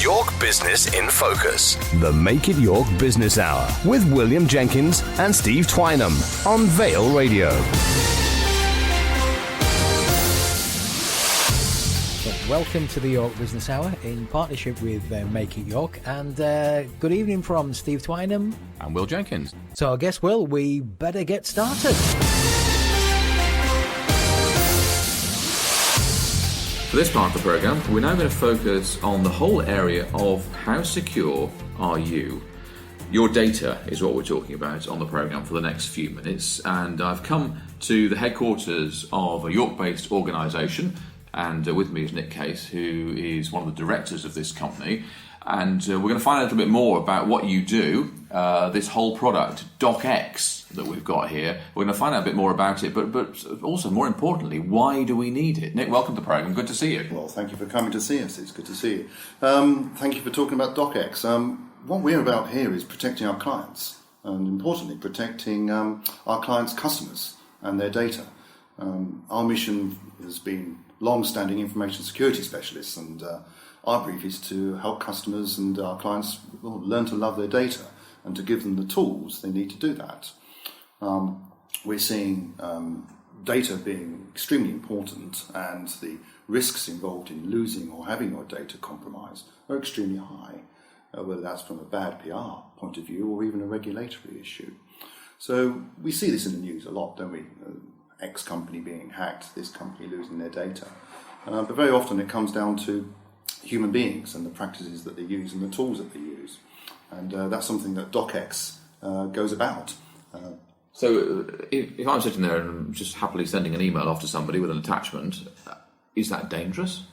York Business in Focus. The Make It York Business Hour with William Jenkins and Steve Twynham on Vale Radio. Welcome to the York Business Hour in partnership with Make It York, and good evening from Steve Twynham and Will Jenkins. So I guess, Will, we better get started. For this part of the programme, we're now going to focus on the whole area of how secure are you. Your data is what we're talking about on the programme for the next few minutes, and I've come to the headquarters of a York-based organisation, and with me is Nick Case, who is one of the directors of this company, and we're going to find out a little bit more about what you do, this whole product, Doqex, that we've got here. We're going to find out a bit more about it, but also, more importantly, why do we need it? Nick, welcome to the programme. Good to see you. Well, thank you for coming to see us. It's good to see you. Thank you for talking about Doqex. What we're about here is protecting our clients, and importantly, protecting our clients' customers and their data. Our mission has been long-standing information security specialists, and our brief is to help customers and our clients learn to love their data and to give them the tools they need to do that. We're seeing data being extremely important, and the risks involved in losing or having your data compromised are extremely high, whether that's from a bad PR point of view or even a regulatory issue. So we see this in the news a lot, don't we? X company being hacked, this company losing their data. But very often it comes down to human beings and the practices that they use and the tools that they use. And that's something that Doqex goes about. So if I'm sitting there and just happily sending an email off to somebody with an attachment, is that dangerous?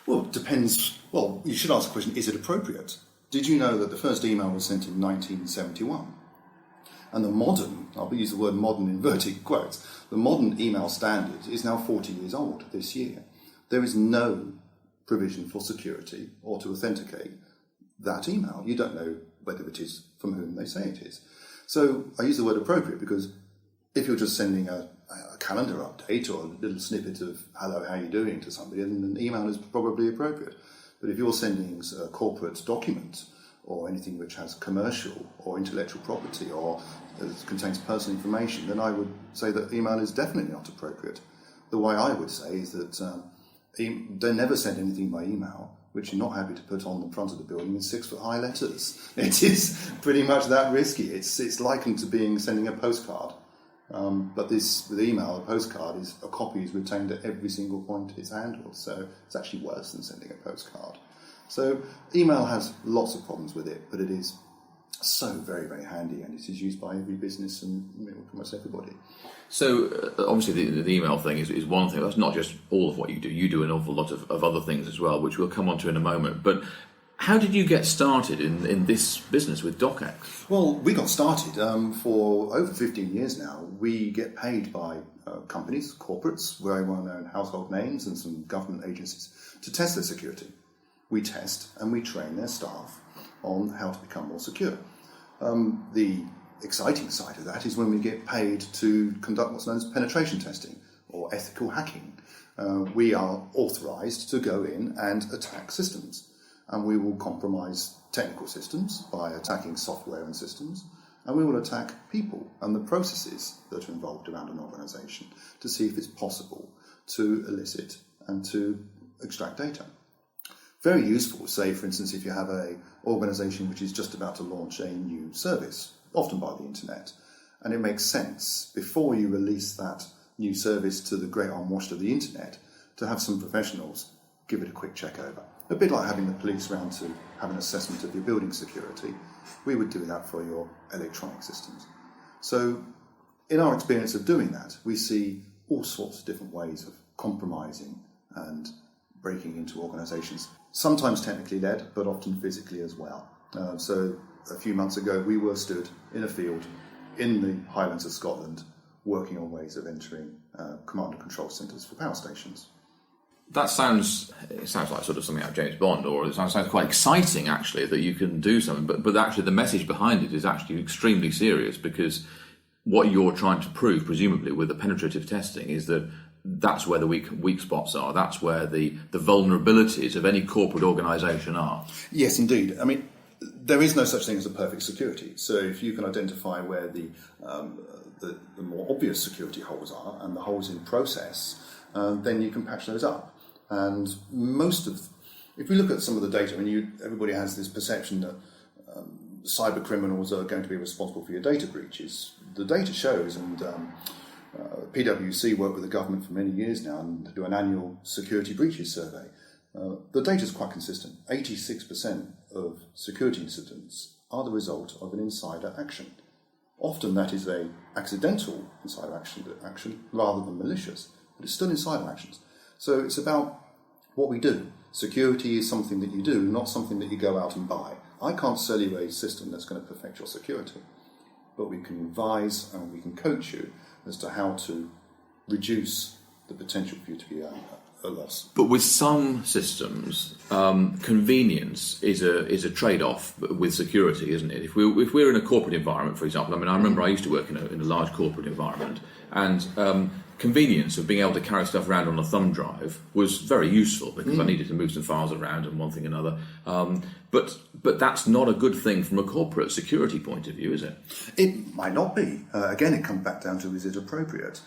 Well, it depends. Well, you should ask the question, is it appropriate? Did you know that the first email was sent in 1971? And the modern, I'll use the word modern in inverted quotes, the modern email standard is now 40 years old this year. There is no provision for security or to authenticate that email. You don't know whether it is from whom they say it is. So I use the word appropriate because if you're just sending a calendar update or a little snippet of hello, how are you doing to somebody, then an email is probably appropriate. But if you're sending a corporate document or anything which has commercial or intellectual property or contains personal information, then I would say that email is definitely not appropriate. The way I would say is that don't never send anything by email which you're not happy to put on the front of the building in 6-foot-high letters. It is pretty much that risky. It's likened to sending a postcard. But with email, a postcard is a copy is retained at every single point it's handled. So it's actually worse than sending a postcard. So email has lots of problems with it, but it is so very, very handy, and it is used by every business and pretty much everybody. So obviously the email thing is one thing. That's not just all of what you do. You do an awful lot of other things as well, which we'll come on to in a moment. But how did you get started in this business with Doqex? Well, we got started for over 15 years now. We get paid by companies, corporates, very well-known household names and some government agencies to test their security. We test and we train their staff on how to become more secure. The exciting side of that is when we get paid to conduct what's known as penetration testing or ethical hacking. We are authorised to go in and attack systems, and we will compromise technical systems by attacking software and systems, and we will attack people and the processes that are involved around an organisation to see if it's possible to elicit and to extract data. Very useful, say, for instance, if you have an organisation which is just about to launch a new service, often by the internet, and it makes sense, before you release that new service to the great unwashed of the internet, to have some professionals give it a quick check over. A bit like having the police round to have an assessment of your building security, we would do that for your electronic systems. So, in our experience of doing that, we see all sorts of different ways of compromising and breaking into organisations, sometimes technically led, but often physically as well. So a few months ago, we were stood in a field in the Highlands of Scotland, working on ways of entering command and control centres for power stations. It sounds like sort of something out of James Bond, or it sounds quite exciting, actually, that you can do something, but actually the message behind it is actually extremely serious, because what you're trying to prove, presumably, with the penetrative testing is that that's where the weak spots are. That's where the vulnerabilities of any corporate organisation are. Yes, indeed. I mean, there is no such thing as a perfect security. So if you can identify where the more obvious security holes are and the holes in process, then you can patch those up. And if we look at some of the data, everybody has this perception that cyber criminals are going to be responsible for your data breaches. The data shows, and PwC worked with the government for many years now and do an annual security breaches survey. The data is quite consistent. 86% of security incidents are the result of an insider action. Often that is an accidental insider action rather than malicious, but it's still insider actions. So it's about what we do. Security is something that you do, not something that you go out and buy. I can't sell you a system that's going to perfect your security, but we can advise and we can coach you as to how to reduce the potential for you to be a loss. But with some systems, convenience is a trade-off with security, isn't it? If we're in a corporate environment, for example, I remember I used to work in a large corporate environment, and convenience of being able to carry stuff around on a thumb drive was very useful because I needed to move some files around and one thing and another. But that's not a good thing from a corporate security point of view, is it? It might not be. Again, it comes back down to, is it appropriate?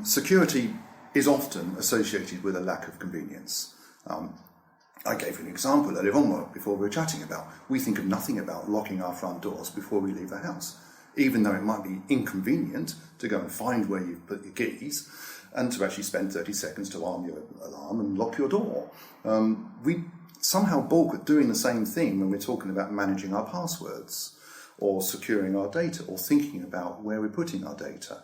Security is often associated with a lack of convenience. I gave you an example earlier on before we were chatting about, we think of nothing about locking our front doors before we leave the house, even though it might be inconvenient to go and find where you've put your keys and to actually spend 30 seconds to arm your alarm and lock your door. We somehow balk at doing the same thing when we're talking about managing our passwords or securing our data or thinking about where we're putting our data.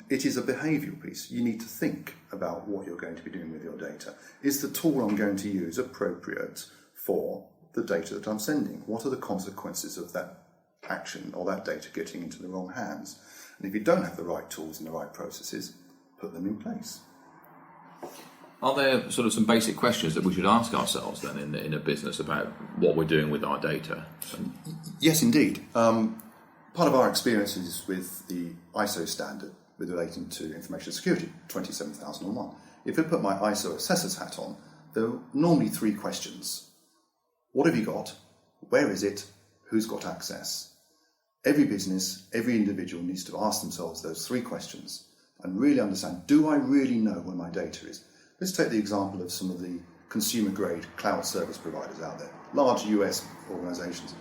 It is a behavioural piece. You need to think about what you're going to be doing with your data. Is the tool I'm going to use appropriate for the data that I'm sending? What are the consequences of that action or that data getting into the wrong hands? And if you don't have the right tools and the right processes, put them in place. Are there sort of some basic questions that we should ask ourselves then in a business about what we're doing with our data? Yes, indeed. Part of our experiences with the ISO standard with relating to information security, 27001. If I put my ISO assessor's hat on, there are normally three questions. What have you got? Where is it? Who's got access? Every business, every individual needs to ask themselves those three questions and really understand, do I really know where my data is? Let's take the example of some of the consumer-grade cloud service providers out there, large US organizations.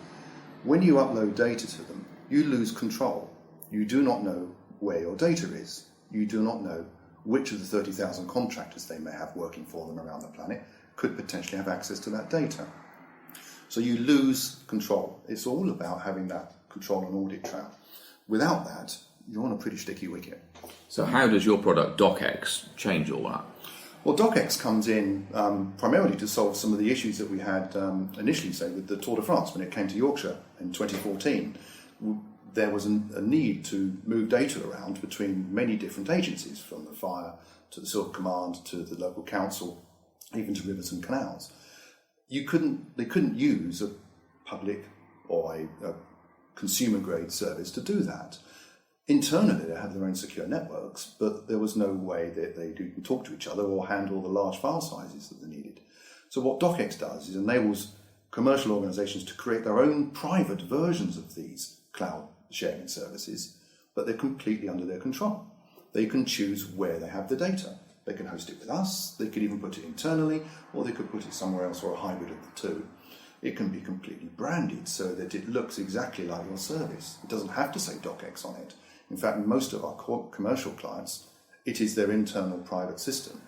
When you upload data to them, you lose control. You do not know where your data is. You do not know which of the 30,000 contractors they may have working for them around the planet could potentially have access to that data. So you lose control. It's all about having that control and audit trail. Without that, you're on a pretty sticky wicket. So how does your product Doqex change all that? Well, Doqex comes in primarily to solve some of the issues that we had initially, say, with the Tour de France when it came to Yorkshire in 2014. There was a need to move data around between many different agencies, from the fire to the Silk Command to the local council, even to rivers and canals. They couldn't use a public or a consumer-grade service to do that. Internally, they have their own secure networks, but there was no way that they could talk to each other or handle the large file sizes that they needed. So what Doqex does is enables commercial organizations to create their own private versions of these cloud sharing services, but they're completely under their control. They can choose where they have the data. They can host it with us, they could even put it internally, or they could put it somewhere else, or a hybrid of the two. It can be completely branded so that it looks exactly like your service. It doesn't have to say Doqex on it. In fact, most of our commercial clients, it is their internal private system.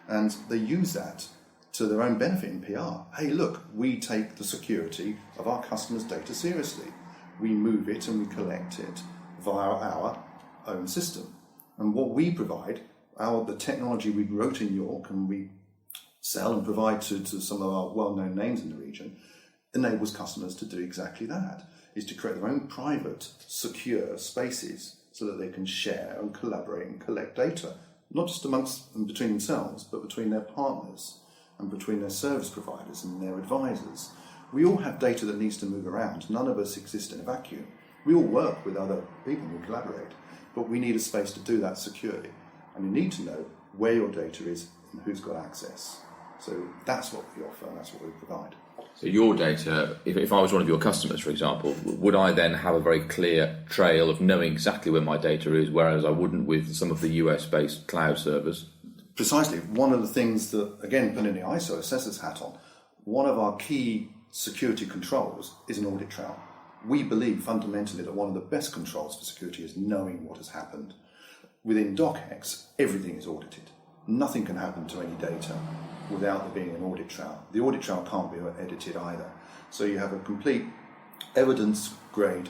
And they use that to their own benefit in PR. Hey, look, we take the security of our customers' data seriously. We move it and we collect it via our own system. And what we provide, the technology we wrote in York and we sell and provide to some of our well-known names in the region, enables customers to do exactly that, is to create their own private, secure spaces so that they can share and collaborate and collect data, not just amongst and between themselves, but between their partners and between their service providers and their advisors. We all have data that needs to move around. None of us exist in a vacuum. We all work with other people, we collaborate, but we need a space to do that securely. And you need to know where your data is and who's got access. So that's what we offer, and that's what we provide. So your data, if I was one of your customers, for example, would I then have a very clear trail of knowing exactly where my data is, whereas I wouldn't with some of the US-based cloud servers? Precisely. One of the things that, again, putting the ISO assessor's hat on, one of our key security controls is an audit trail. We believe fundamentally that one of the best controls for security is knowing what has happened. Within Doqex, everything is audited. Nothing can happen to any data without there being an audit trail. The audit trail can't be edited either. So you have a complete evidence-grade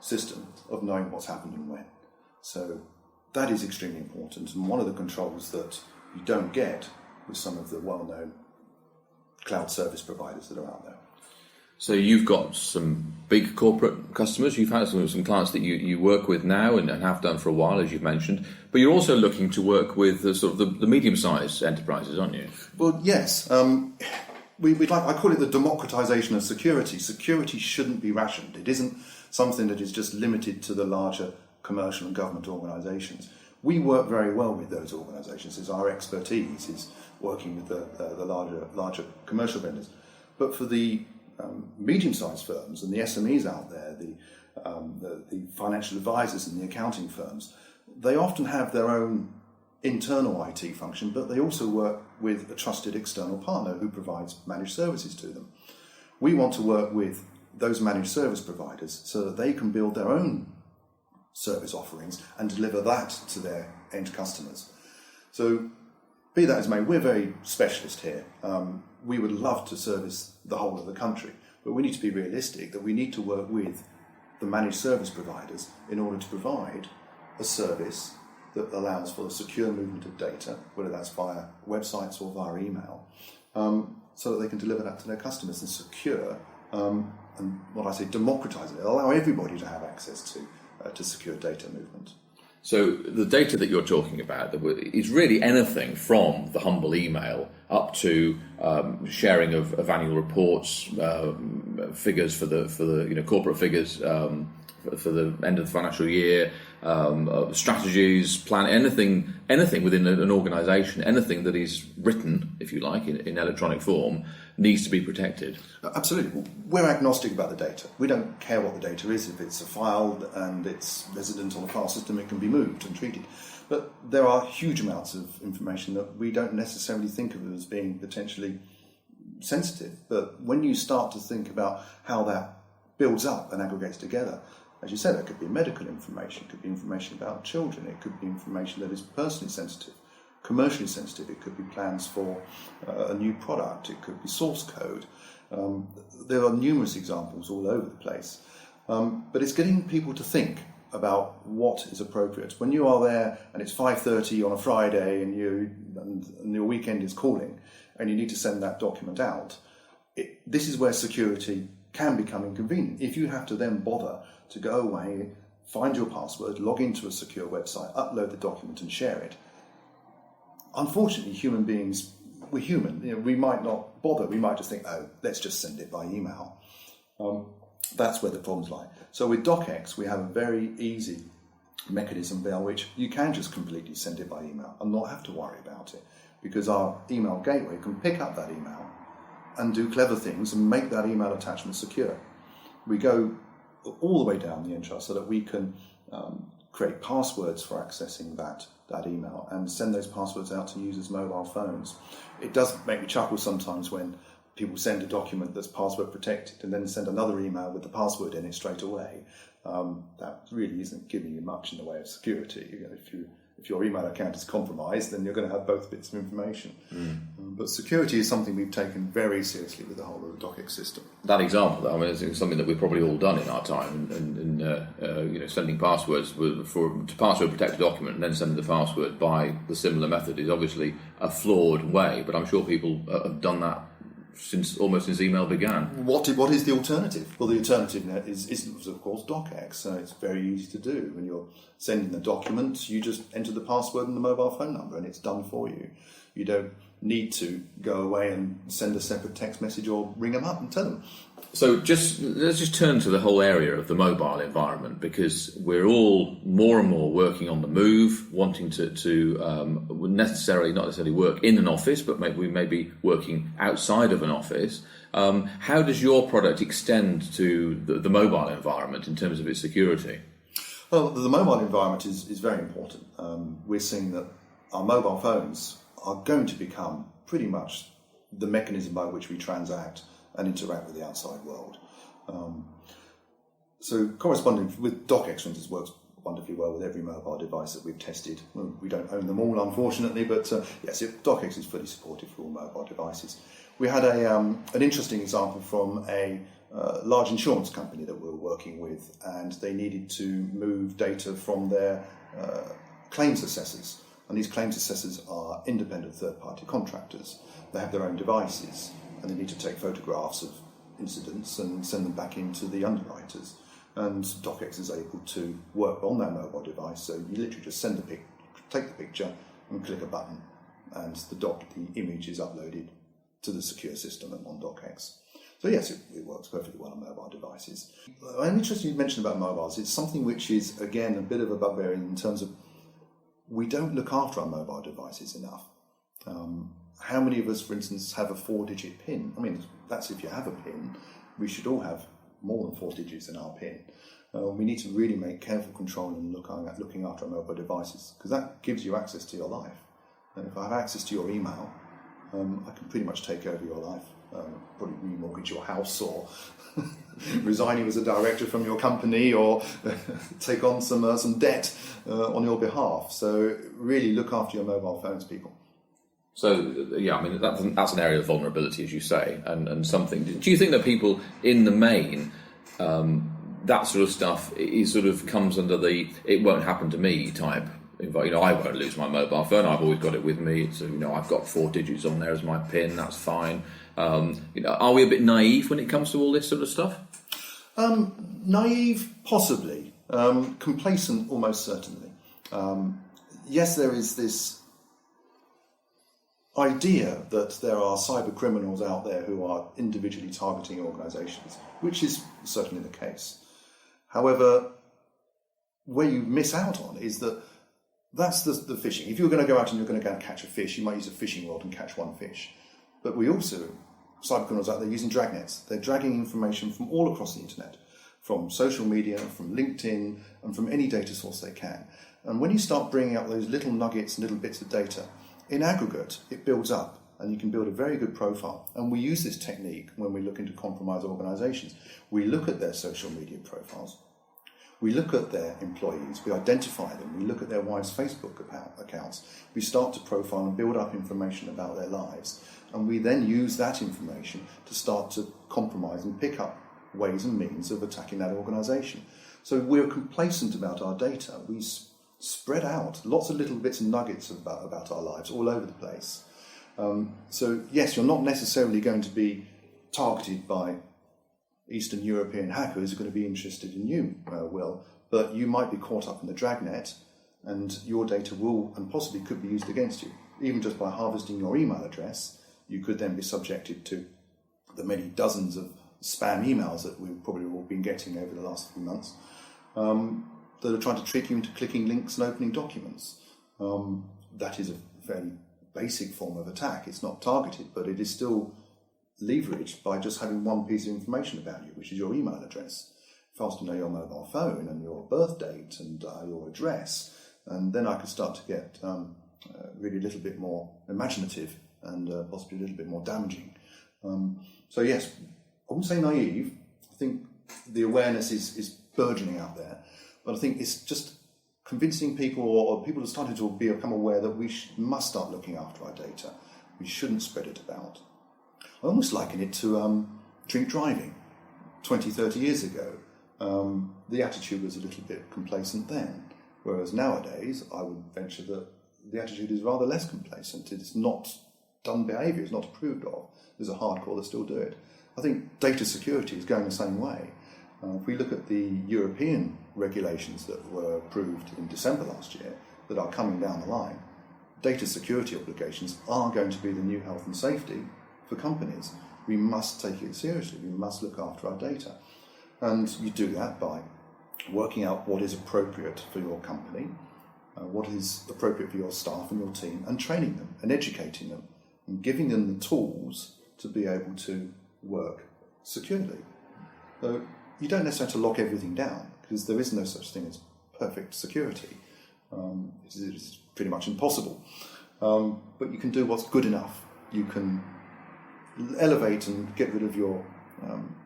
system of knowing what's happened and when. So that is extremely important, and one of the controls that you don't get with some of the well-known cloud service providers that are out there. So you've got some big corporate customers, you've had some clients that you work with now and have done for a while, as you've mentioned, but you're also looking to work with the medium-sized enterprises, aren't you? Well, yes. I call it the democratization of security. Security shouldn't be rationed. It isn't something that is just limited to the larger commercial and government organisations. We work very well with those organisations. It's our expertise is working with the larger commercial vendors. But for the medium-sized firms and the SMEs out there, the financial advisors and the accounting firms, they often have their own internal IT function, but they also work with a trusted external partner who provides managed services to them. We want to work with those managed service providers so that they can build their own service offerings and deliver that to their end customers. So, be that as may, we're very specialist here. We would love to service the whole of the country, but we need to be realistic that we need to work with the managed service providers in order to provide a service that allows for the secure movement of data, whether that's via websites or via email, so that they can deliver that to their customers and secure, and what I say, democratise it, allow everybody to have access to secure data movement. So the data that you're talking about is really anything from the humble email up to sharing of annual reports, figures for the corporate figures for the end of the financial year, strategies, plan, anything within an organisation, anything that is written, if you like, in electronic form, needs to be protected. Absolutely. We're agnostic about the data. We don't care what the data is. If it's a file and it's resident on a file system, it can be moved and treated. But there are huge amounts of information that we don't necessarily think of as being potentially sensitive. But when you start to think about how that builds up and aggregates together, as you said, it could be medical information, it could be information about children, it could be information that is personally sensitive, commercially sensitive, it could be plans for a new product, it could be source code. There are numerous examples all over the place. But it's getting people to think about what is appropriate. When you are there and it's 5:30 on a Friday and your weekend is calling and you need to send that document out, this is where security can become inconvenient. If you have to then bother to go away, find your password, log into a secure website, upload the document and share it. Unfortunately, human beings, we're human. We might not bother. We might just think, oh, let's just send it by email. That's where the problems lie. So with Doqex, we have a very easy mechanism via which you can just completely send it by email and not have to worry about it, because our email gateway can pick up that email and do clever things and make that email attachment secure. We go all the way down the intro so that we can create passwords for accessing that email and send those passwords out to users' mobile phones. It does make me chuckle sometimes when people send a document that's password protected and then send another email with the password in it straight away. That really isn't giving you much in the way of security. If your email account is compromised, then you're going to have both bits of information. But security is something we've taken very seriously with the whole of the Doqex system. That example, is something that we've probably all done in our time, and sending passwords to password protect a document and then sending the password by the similar method is obviously a flawed way. But I'm sure people have done that almost since email began. What is the alternative? Well, the alternative is of course Doqex. So it's very easy to do. When you're sending the document, you just enter the password and the mobile phone number, and it's done for you. You don't need to go away and send a separate text message or ring them up and tell them. So let's just turn to the whole area of the mobile environment, because we're all more and more working on the move, wanting to not necessarily work in an office, but maybe we may be working outside of an office. How does your product extend to the mobile environment in terms of its security? Well, the mobile environment is very important. We're seeing that our mobile phones are going to become pretty much the mechanism by which we transact and interact with the outside world. So corresponding with Doqex, for instance, works wonderfully well with every mobile device that we've tested. Well, we don't own them all, unfortunately, but yes, Doqex is fully supported for all mobile devices. We had an interesting example from a large insurance company that we were working with, and they needed to move data from their claims assessors. And these claims assessors are independent third-party contractors. They have their own devices, and they need to take photographs of incidents and send them back into the underwriters. And Doqex is able to work on their mobile device, so you literally just take the picture and click a button, and the image is uploaded to the secure system on Doqex. So yes, it works perfectly well on mobile devices. I'm interested you mentioned about mobiles. It's something which is, again, a bit of a bugbear in terms of we don't look after our mobile devices enough. How many of us, for instance, have a 4-digit PIN? I mean, that's if you have a PIN. We should all have more than 4 digits in our PIN. We need to really make careful control and looking after our mobile devices, because that gives you access to your life. And if I have access to your email, I can pretty much take over your life. Probably remortgage your house, or resign you as a director from your company, or take on some debt on your behalf. So really look after your mobile phones, people. So yeah, I mean that's an area of vulnerability, as you say, and something. Do you think that people in the main that sort of stuff is sort of comes under the "it won't happen to me" type? I won't lose my mobile phone. I've always got it with me. It's, I've got 4 digits on there as my PIN. That's fine. Are we a bit naive when it comes to all this sort of stuff? Naive, possibly. Complacent, almost certainly. Yes, there is this idea that there are cyber criminals out there who are individually targeting organisations, which is certainly the case. However, where you miss out on is that that's the fishing. If you're going to go out and you're going to go and catch a fish, you might use a fishing rod and catch one fish. But we also, cyber criminals out there using dragnets. They're dragging information from all across the internet, from social media, from LinkedIn, and from any data source they can. And when you start bringing up those little nuggets and little bits of data, in aggregate, it builds up, and you can build a very good profile. And we use this technique when we look into compromised organisations. We look at their social media profiles. We look at their employees, we identify them, we look at their wives' Facebook accounts, we start to profile and build up information about their lives, and we then use that information to start to compromise and pick up ways and means of attacking that organisation. So we're complacent about our data. We spread out lots of little bits and nuggets about our lives all over the place. So yes, you're not necessarily going to be targeted by Eastern European hackers who are going to be interested in you, Will, but you might be caught up in the dragnet, and your data will and possibly could be used against you. Even just by harvesting your email address, you could then be subjected to the many dozens of spam emails that we've probably all been getting over the last few months that are trying to trick you into clicking links and opening documents. That is a fairly basic form of attack. It's not targeted, but it is still leveraged by just having one piece of information about you, which is your email address. If I was to know your mobile phone and your birth date and your address, and then I could start to get really a little bit more imaginative and possibly a little bit more damaging. So yes, I wouldn't say naive. I think the awareness is burgeoning out there, but I think it's just convincing people, or people are starting to become aware that we must start looking after our data. We shouldn't spread it about. I almost liken it to drink driving. 20, 30 years ago, the attitude was a little bit complacent then, whereas nowadays I would venture that the attitude is rather less complacent. It's not done behaviour, it's not approved of. There's a hardcore that still do it. I think data security is going the same way. If we look at the European regulations that were approved in December last year that are coming down the line, data security obligations are going to be the new health and safety for companies. We must take it seriously. We must look after our data. And you do that by working out what is appropriate for your company, what is appropriate for your staff and your team, and training them and educating them and giving them the tools to be able to work securely. So you don't necessarily have to lock everything down, because there is no such thing as perfect security. It's pretty much impossible. But you can do what's good enough. You can elevate and get rid of your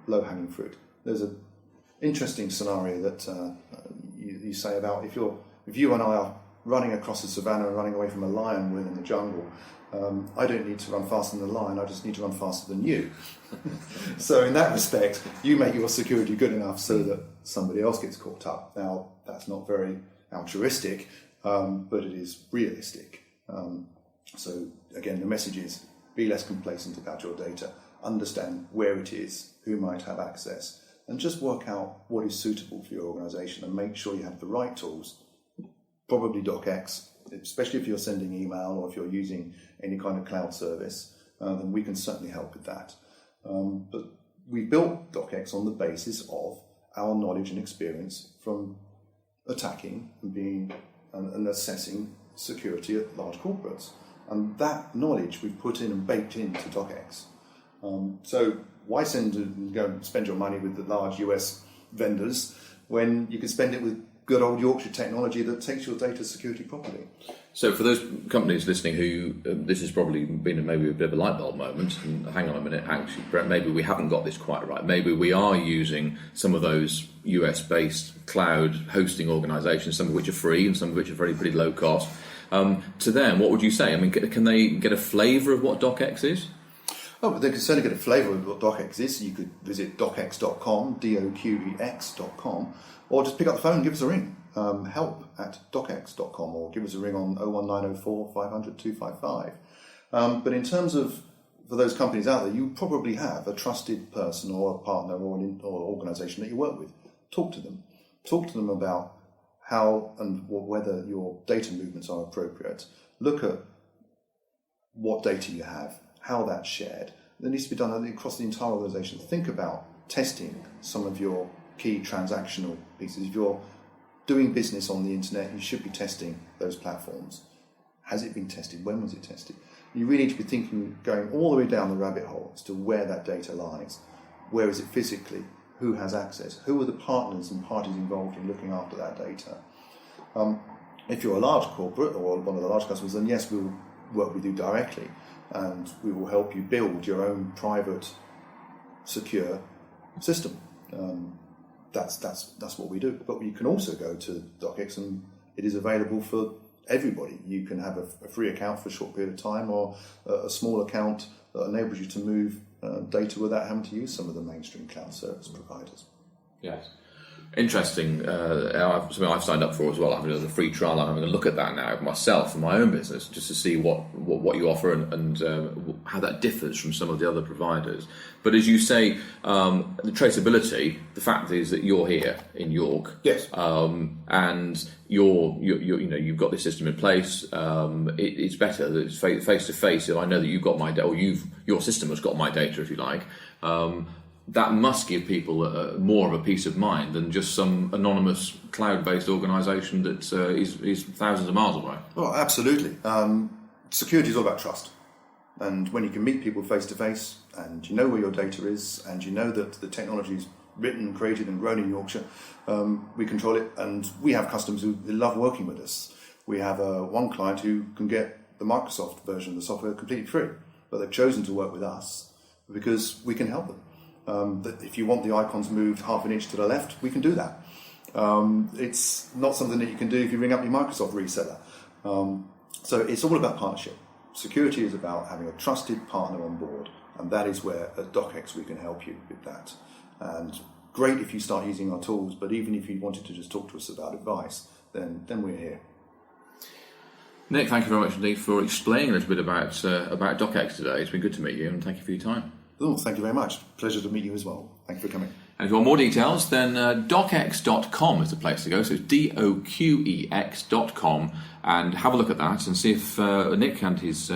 low-hanging fruit. There's an interesting scenario that you say about if you and I are running across the savannah and running away from a lion within the jungle. I don't need to run faster than the lion, I just need to run faster than you. So in that respect, you make your security good enough so that somebody else gets caught up. Now, that's not very altruistic, but it is realistic. So again, the message is be less complacent about your data, understand where it is, who might have access, and just work out what is suitable for your organisation and make sure you have the right tools, probably Doqex, especially if you're sending email or if you're using any kind of cloud service, then we can certainly help with that. But we built Doqex on the basis of our knowledge and experience from attacking and assessing security at large corporates. And that knowledge we've put in and baked into Doqex. So why go and spend your money with the large US vendors when you can spend it with good old Yorkshire technology that takes your data security properly? So for those companies listening who this has probably been maybe a bit of a light bulb moment, and hang on a minute, actually, Brett, maybe we haven't got this quite right. Maybe we are using some of those US-based cloud hosting organisations, some of which are free and some of which are pretty low cost. To them, what would you say? I mean, can they get a flavour of what Doqex is? Oh, they can certainly get a flavour of what Doqex is. You could visit docx.com, DOQEX.com, or just pick up the phone and give us a ring. Help at docx.com, or give us a ring on 01904 500 255. But in terms of, for those companies out there, you probably have a trusted person or a partner or organisation that you work with. Talk to them. Talk to them about how and whether your data movements are appropriate. Look at what data you have, how that's shared. That needs to be done across the entire organisation. Think about testing some of your key transactional pieces. If you're doing business on the internet, you should be testing those platforms. Has it been tested? When was it tested? You really need to be thinking, going all the way down the rabbit hole as to where that data lies. Where is it physically? Who has access? Who are the partners and parties involved in looking after that data? If you're a large corporate or one of the large customers, then yes, we'll work with you directly, and we will help you build your own private, secure system. That's what we do. But you can also go to Doqex, and it is available for everybody. You can have a free account for a short period of time, or a small account that enables you to move data without having to use some of the mainstream cloud service providers. Yes. Interesting. Something I've signed up for as well. I'm having a free trial. I'm having a look at that now myself for my own business, just to see what you offer and how that differs from some of the other providers. But as you say, the traceability. The fact is that you're here in York, yes, and you've got this system in place. It's better that it's face to face. If I know that you've got my data, or your system has got my data, if you like. That must give people more of a peace of mind than just some anonymous cloud-based organisation that is thousands of miles away. Oh, absolutely. Security is all about trust. And when you can meet people face-to-face, and you know where your data is, and you know that the technology is written, created and grown in Yorkshire, we control it. And we have customers who love working with us. We have one client who can get the Microsoft version of the software completely free, but they've chosen to work with us because we can help them. That if you want the icons moved half an inch to the left, we can do that. It's not something that you can do if you ring up your Microsoft reseller. So it's all about partnership. Security is about having a trusted partner on board, and that is where at Doqex we can help you with that. And great if you start using our tools, but even if you wanted to just talk to us about advice, then we're here. Nick, thank you very much indeed for explaining a little bit about Doqex today. It's been good to meet you, and thank you for your time. Oh, thank you very much. Pleasure to meet you as well. Thank you for coming. And if you want more details, then docx.com is the place to go. So it's doqex.com, and have a look at that and see if Nick and his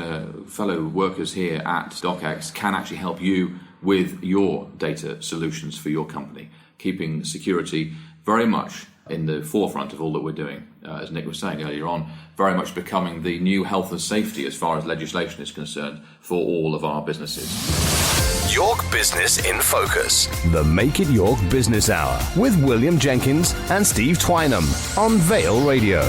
fellow workers here at Doqex can actually help you with your data solutions for your company, keeping security very much in the forefront of all that we're doing. As Nick was saying earlier on, very much becoming the new health and safety as far as legislation is concerned for all of our businesses. York Business in Focus. The Make It York Business Hour with William Jenkins and Steve Twynham on Vale Radio.